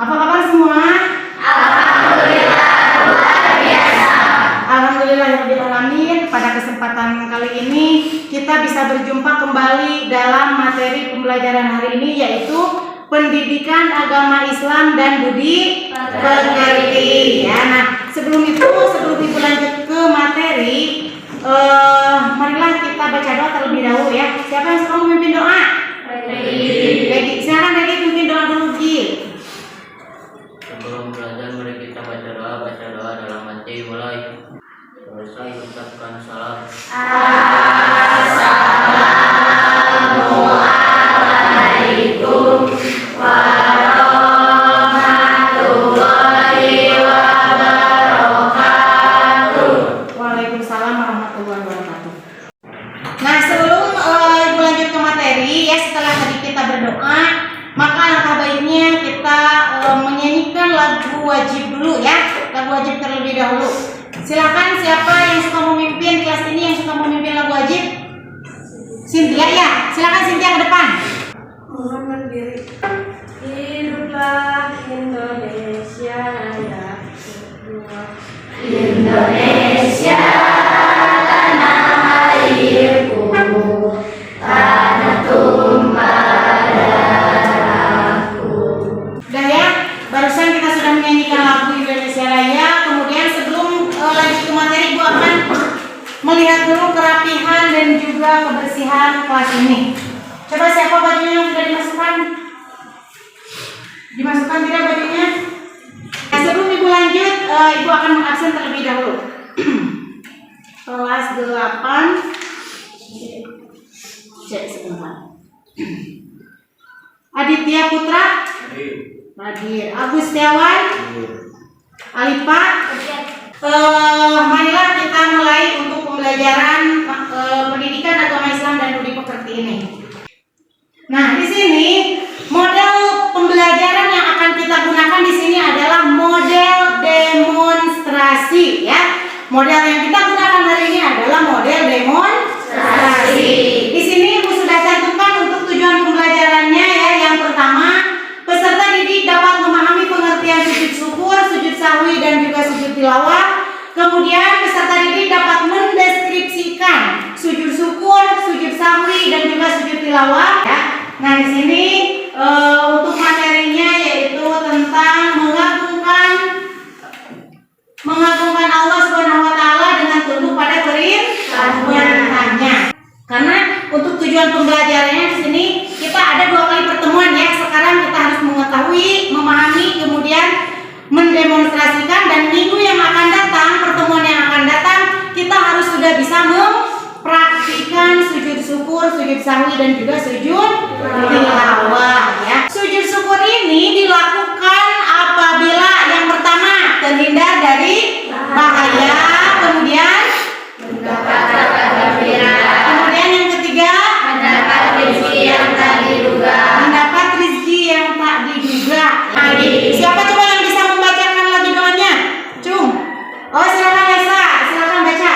Apa kabar semua? Alhamdulillah luar biasa. Alhamdulillahirrahmanirrahim. Pada kesempatan kali ini kita bisa berjumpa kembali dalam materi pembelajaran hari ini, yaitu pendidikan agama Islam dan budi pekerti. Ya, nah sebelum itu lanjut ke materi, marilah kita baca doa terlebih dahulu ya. Siapa yang suka memimpin doa? Lagi, silakan lagi memimpin doa dulu, Ji. Sebelum belajar mari kita baca doa dalam hati. Mulai. Selesai ucapkan salam. Assalamualaikum warahmatullahi wabarakatuh. Waalaikumsalam warahmatullahi wabarakatuh. Nah, sebelum Ibu lanjut ke materi ya, setelah tadi kita berdoa, maka alangkah baiknya kita menyanyikan lagu wajib dulu ya, lagu wajib terlebih dahulu. Silakan, siapa yang suka memimpin kelas ini, yang suka memimpin lagu wajib? Cynthia ya, silakan Cynthia ke depan. Mohon berdiri. Hiduplah Indonesia Raya. Indonesia tanah airku, tanah tumpah darahku. Udah ya, barusan kita sudah menyanyikan lagu Indonesia Raya. Kemudian sebelum lanjut ke materi, Ibu akan melihat dulu kerapihan dan juga kebersihan kelas ini. Coba siapa bajunya yang sudah dimasukkan? Dimasukkan tidak bajunya? Nah, sebelum Ibu lanjut, Ibu akan mengabsen terlebih dahulu. Kelas 8. Cek sebentar. Aditya Putra hadir. Agus Setiawan, Alipa. Marilah kita mulai untuk pembelajaran pendidikan agama Islam dan budi pekerti ini. Nah, di sini model pembelajaran yang akan kita gunakan di sini adalah model demonstrasi ya. Model yang kita gunakan hari ini adalah model demonstrasi. Di sini Ibu sudah cantumkan untuk tujuan pembelajarannya ya. Yang pertama, peserta didik dapat memahami pengertian sujud syukur, sujud sahwi dan juga sujud tilawah. Kemudian peserta didik dapat mendeskripsikan sujud syukur, sujud sahwi dan juga sujud tilawah ya. Nah, di sini untuk materinya yaitu tentang mengagungkan Allah Subhanahu wa taala dengan tunduk pada perintahnya. Karena untuk tujuan pembelajarannya di sini kita ada 2 kali pertemuan ya. Sekarang kita harus mengetahui, memahami, kemudian mendemonstrasikan, dan minggu yang akan datang, pertemuan yang akan datang, kita harus sudah bisa mempraktikkan sujud syukur, sujud sahwi dan juga sujud tilawah ya. Sujud syukur ini dilakukan apabila yang pertama terhindar dari bahaya, kemudian kemudian yang ketiga Mendapat rezeki yang tak diduga. mendapat rezeki yang tak diduga. Nah, siapa coba yang bisa membacakan lagi doanya? Cung. Oh, silakan Lesa, silakan baca.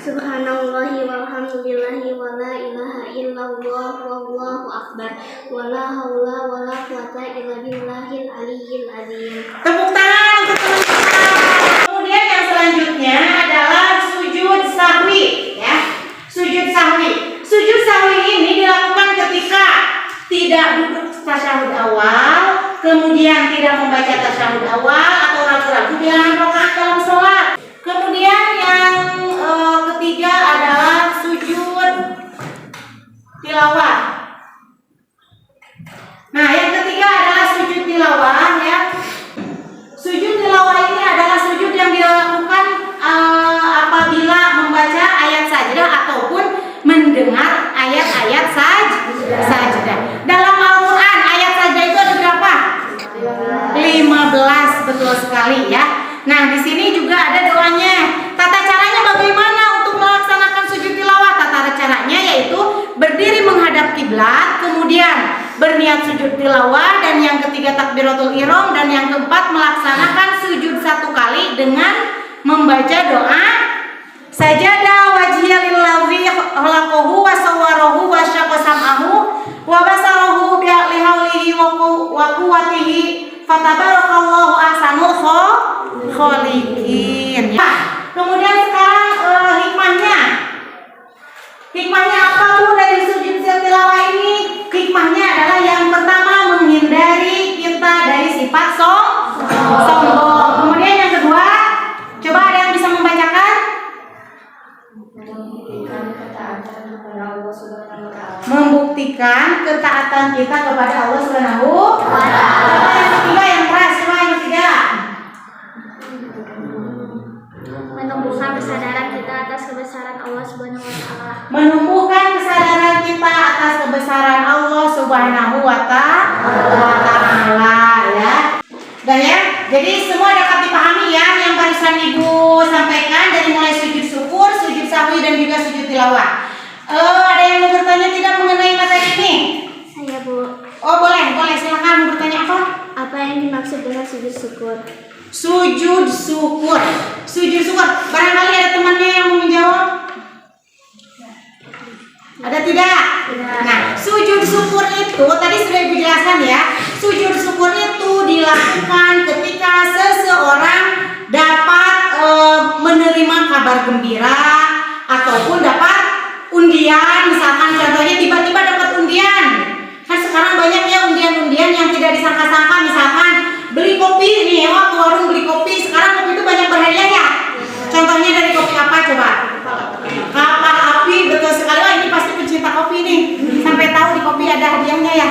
Subhanallahi walhamdulillahi wala ilaha illallah wallahu akbar wala haula wala quwata illa billahil aliyyil azim. Tepuk tangan untuk teman-teman. Kemudian yang selanjutnya adalah sujud sahwi ya. Sujud sahwi. Sujud sahwi ini dilakukan ketika tidak duduk tasyahud awal, kemudian tidak membaca tasyahud awal atau ragu-ragu bilangan rakaat dalam sholat. Kemudian yang ketiga adalah sujud tilawah. Nah, yang ketiga adalah sujud tilawah ya. Sujud tilawah ini adalah sujud yang dilakukan apabila membaca ayat sajdah ataupun mendengar ayat-ayat sajdah. Dalam Al-Quran ayat sajdah itu ada berapa? 15, betul sekali ya. Nah, di sini juga ada doanya. Tata caranya bagaimana untuk melaksanakan sujud tilawah? Tata caranya yaitu berdiri menghadap kiblat, kemudian berniat sujud tilawah, dan yang ketiga takbiratul ihram, dan yang keempat melaksanakan sujud 1 kali dengan membaca doa sajada wajhiya lillazi khalaqahu wa sawwarahu wa syaqqa sam'ahu wa basarahu bi haulihi wa quwwatihi Fatabarakallahu ahsanul kholiqin. Ya. Kemudian sekarang hikmahnya. Hikmahnya apa Bu dari sujud tilawah ini? Hikmahnya adalah yang pertama menghindari kita dari sifat sombong. Kemudian yang kedua, coba ada yang bisa membacakan? Membuktikan ketaatan kita kepada Allah Subhanahu wa Ta'ala. Yang ketiga yang keras, coba yang ketiga. Menumbuhkan kesadaran kita atas kebesaran Allah Subhanahu wa Ta'ala. Menumbuhkan kesadaran kita atas kebesaran Allah Subhanahu wa Ta'ala, ya. Dan ya, jadi semua dapat dipahami ya yang barusan Ibu sampaikan dari mulai sujud syukur, sujud sahwi dan juga sujud tilawah. Ada yang mau bertanya tidak mengenai materi ini? Saya Bu. Oh boleh silakan mau bertanya apa? Apa yang dimaksud dengan sujud syukur? Sujud syukur. Barangkali ada temannya yang mau menjawab? Ada tidak? Nah, sujud syukur itu tadi sudah Ibu jelaskan ya. Sujud syukur itu dilakukan ketika seseorang dapat menerima kabar gembira ataupun dapat undian, misalkan contohnya tiba-tiba dapat undian. Kan sekarang banyak ya undian-undian yang tidak disangka-sangka, misalkan beli kopi nih, ke warung beli kopi, sekarang kopi itu banyak berhadiah ya. Contohnya dari kopi apa coba? Kapal api, betul sekali. Wah ini pasti pencinta kopi nih, sampai tahu di kopi ada hadiahnya ya.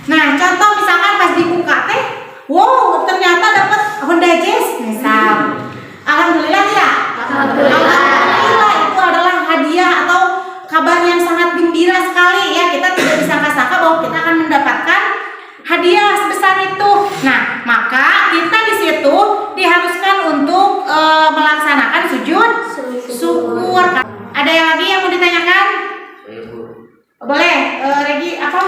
Nah contoh misalkan pas dibuka teh, wow ternyata dapat Honda Jazz misal. Alhamdulillah ya. Alhamdulillah itu adalah hadiah atau kabar yang sangat gembira sekali ya. Kita tidak disangka-sangka bahwa kita akan mendapatkan hadiah sebesar itu. Nah, maka kita di situ diharuskan untuk melaksanakan sujud syukur. Ada yang lagi yang mau ditanyakan? Saya Bu, Boleh, Regi apa?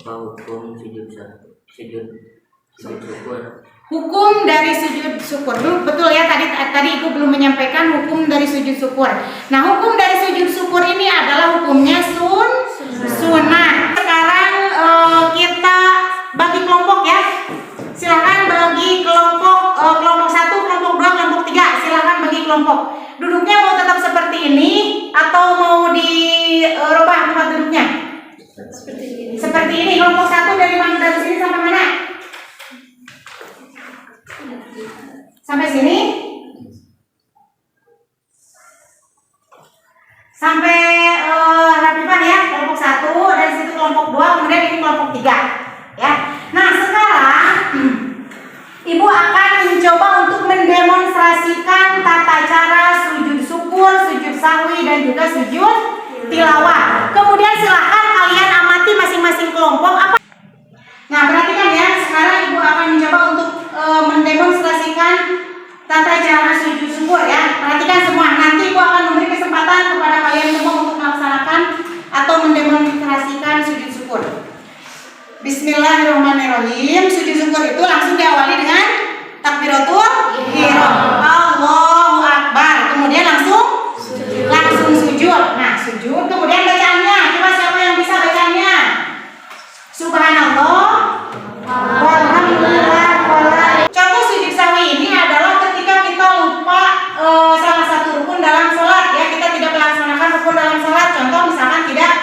apa hukum sujud syukur? Hukum dari sujud syukur. Betul ya, tadi Ibu belum menyampaikan hukum dari sujud syukur. Nah, hukum dari sujud syukur ini adalah hukumnya sunnah. Sekarang kita bagi kelompok ya. Silakan bagi kelompok 1, kelompok 2, kelompok 3. Silakan bagi kelompok. Duduknya mau tetap seperti ini atau mau dirubah tempat duduknya? Seperti ini. Kelompok 1 dari mana, dari sini sampai mana? Sampai sini? Sampai Rapipan ya, kelompok 1, dari situ kelompok 2, kemudian ini kelompok 3 ya. Nah sekarang Ibu akan mencoba untuk mendemonstrasikan tata cara sujud syukur, sujud sahwi dan juga sujud tilawah. Kemudian silahkan kalian amati masing-masing kelompok apa. Nah perhatikan ya, sekarang Ibu akan mencoba untuk mendemonstrasikan tata cara sujud syukur ya. Perhatikan semua. Nanti Ibu akan memberi kesempatan kepada kalian semua untuk melaksanakan atau mendemonstrasikan sujud syukur. Bismillahirrahmanirrahim. Sujud syukur itu langsung diawali dengan takbiratul ihram. Allahu akbar. Kemudian langsung sujud. Nah, sujud. Kemudian bacaannya. Coba siapa yang bisa bacanya? Subhanallah. Walhamdulillah. Contoh sujud sahwi ini adalah ketika kita lupa salah satu rukun dalam sholat ya. Kita tidak melaksanakan rukun dalam sholat. Contoh misalkan tidak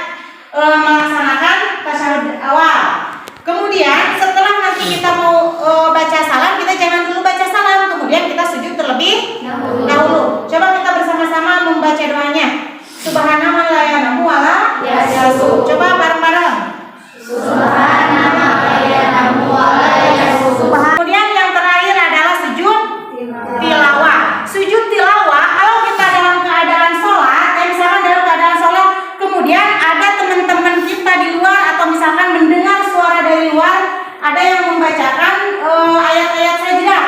melaksanakan tasyahud awal. Kemudian setelah nanti kita mau baca salam, kita jangan dulu baca salam, kemudian kita sujud terlebih dahulu. Coba kita bersama-sama membaca doanya. Subhanallah la yanamu wala yasu. Coba bareng-bareng. Subhanallah la yanamu wala yasu. Kemudian yang terakhir adalah sujud tilawah. Sujud tilawah kalau kita dalam keadaan sholat, misalkan dalam keadaan sholat, kemudian ada teman-teman kita di luar atau misalkan mendengar suara dari luar, ada yang membacakan ayat-ayat sajdah.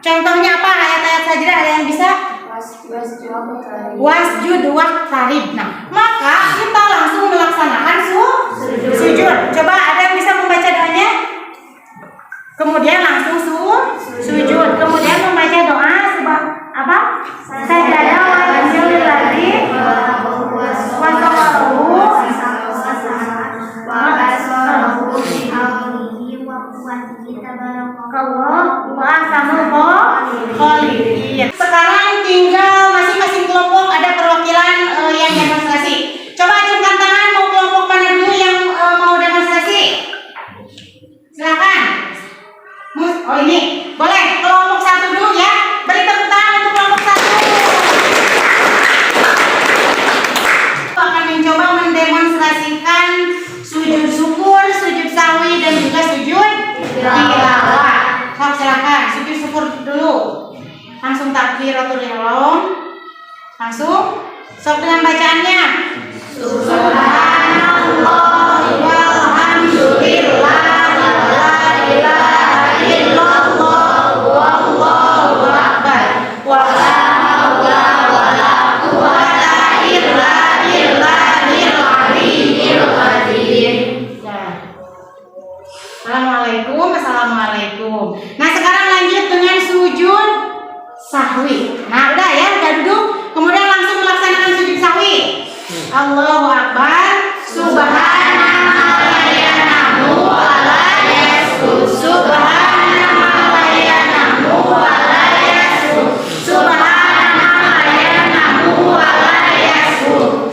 Contohnya apa ayat-ayat sajdah? Ada yang bisa? Wasjud waqtarib. Nah, maka kita langsung melaksanakan sujud. Coba ada yang bisa membaca doanya? Kemudian langsung sujud. Kemudian membaca doa sebab apa? Sajdah wa yajil lagi wa sawahu wa asrahu bi Allah wa ahsanul khalidin. Sekarang tinggal masing-masing kelompok ada perwakilan yang demonstrasi. Coba acungkan tangan, mau kelompok mana dulu yang mau demonstrasi? Silakan. Oh ini, boleh kelompok satu dulu ya. Beri tepuk tangan untuk kelompok satu. Akan mencoba mendemonstrasikan sujud syukur, sujud sahwi dan juga sujud tilawah. Sok silakan, sujud syukur dulu. Langsung takbiratul ihram. Langsung. Sok dengan bacaannya. Subhanallah walhamdulillah la ilaha illallah wallahu akbar. Wala haula wala quwwata illa billahil aliyyil azim. Assalamualaikum. Nah, sekarang lanjut dengan sujud sahwi. Nah, udah ya, udah duduk. Kemudian langsung melaksanakan sujud sahwi. Allahu akbar. Subhanallah wa la yasjud. Subhanallah wa la yasjud. Subhanallah wa la yasjud.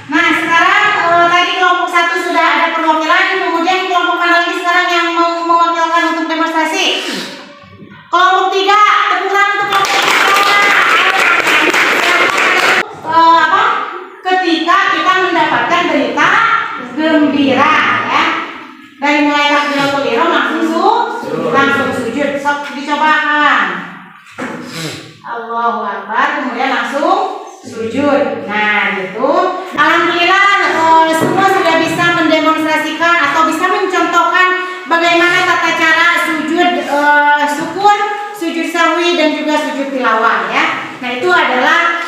Nah, sekarang tadi kelompok satu sudah ada perwakilan, kemudian kelompok mana lagi sekarang yang mau mewakilkan untuk demonstrasi? Kelompok 3, tepuk tangan untuk kelompok 3. Ketika kita mendapatkan berita gembira ya. Dari mulai takbiratul ihram langsung sujud. Sok dicobakan. Allahu akbar, kemudian langsung sujud. Nah, gitu. Alhamdulillah semua sudah bisa mendemonstrasikan atau bisa mencontohkan bagaimana tata cara sujud syukur, sujud sahwi dan juga sujud tilawah ya. Nah, itu adalah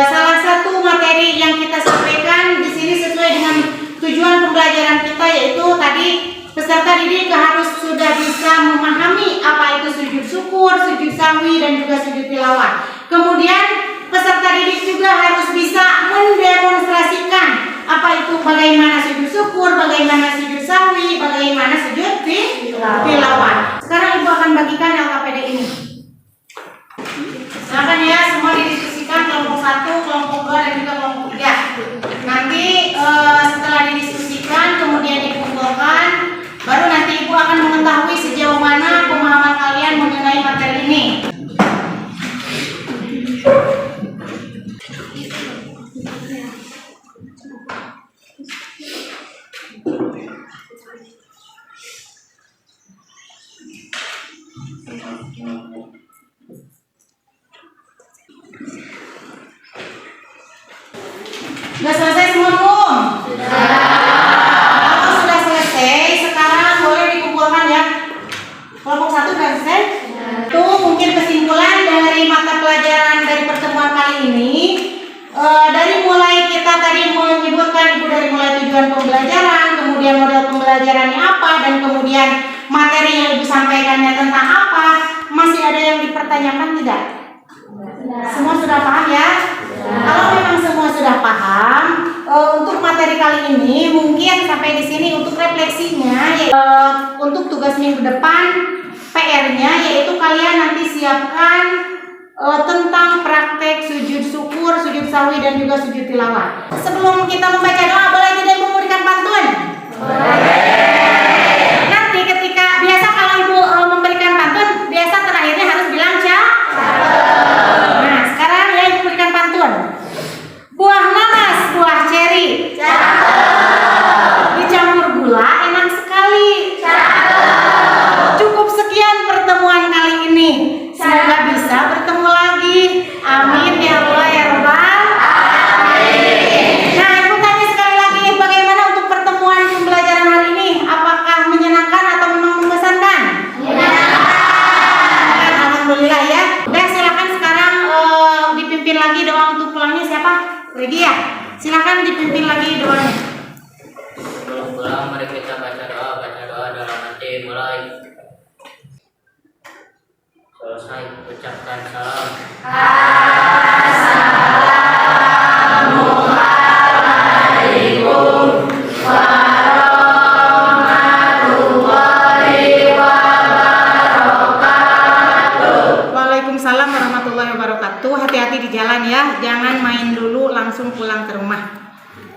salah satu materi yang kita sampaikan di sini sesuai dengan tujuan pembelajaran kita, yaitu tadi peserta didik harus sudah bisa memahami apa itu sujud syukur, sujud sahwi dan juga sujud tilawah. Kemudian peserta didik juga harus bisa mendemonstrasikan apa itu bagaimana sujud syukur, bagaimana sujud sahwi, bagaimana sujud tilawah. Sekarang Ibu akan bagikan LKPD ini. Silakan ya, semua didiskusikan kelompok 1, kelompok 2 dan juga kelompok 3. Nanti setelah didiskusikan kemudian dikumpulkan, baru nanti Ibu akan mengetahui sejauh mana pemahaman kalian mengenai materi ini. Sudah selesai semua belum? Kalau sudah selesai, sekarang boleh dikumpulkan ya. Kelompok 1 sudah selesai? Itu mungkin kesimpulan dari mata pelajaran dari pertemuan kali ini. Dari mulai kita tadi menyebutkan Ibu dari mulai tujuan pembelajaran, kemudian model pembelajarannya apa, dan kemudian materi yang Ibu sampaikannya tentang apa. Masih ada yang dipertanyakan tidak? Semua sudah paham ya? Kalau memang semua sudah paham, untuk materi kali ini mungkin sampai di sini untuk refleksinya, untuk tugas minggu depan PR-nya yaitu kalian nanti siapkan tentang praktek sujud syukur, sujud sahwi dan juga sujud tilawah. Sebelum kita membaca doa, boleh tidak memberikan pantun? Nanti ketika biasa kalau Ibu memberikan pantun, biasa terakhirnya harus bilang Nah, sekarang ya Ibu berikan pantun. Buah nanas, buah ceri, dicampur gula enak sekali. Cukup sekian pertemuan kali ini. Semoga bisa bertemu lagi. Amin ya Allah ya Rabbal alamin. Nah, Ibu tanya sekali lagi, bagaimana untuk pertemuan pembelajaran hari ini? Apakah menyenangkan atau memang membosankan? Menyenangkan. Alhamdulillah ya. Udah, silakan sekarang dipimpin lagi doa untuk pulangnya siapa? Regi ya? Silakan dipimpin lagi doanya. Sebelum pulang, mari kita baca doa dalam hati. Mulai. Selesai ucapkan salam. Assalamualaikum warahmatullahi hati-hati di jalan ya. Jangan main dulu langsung pulang ke rumah.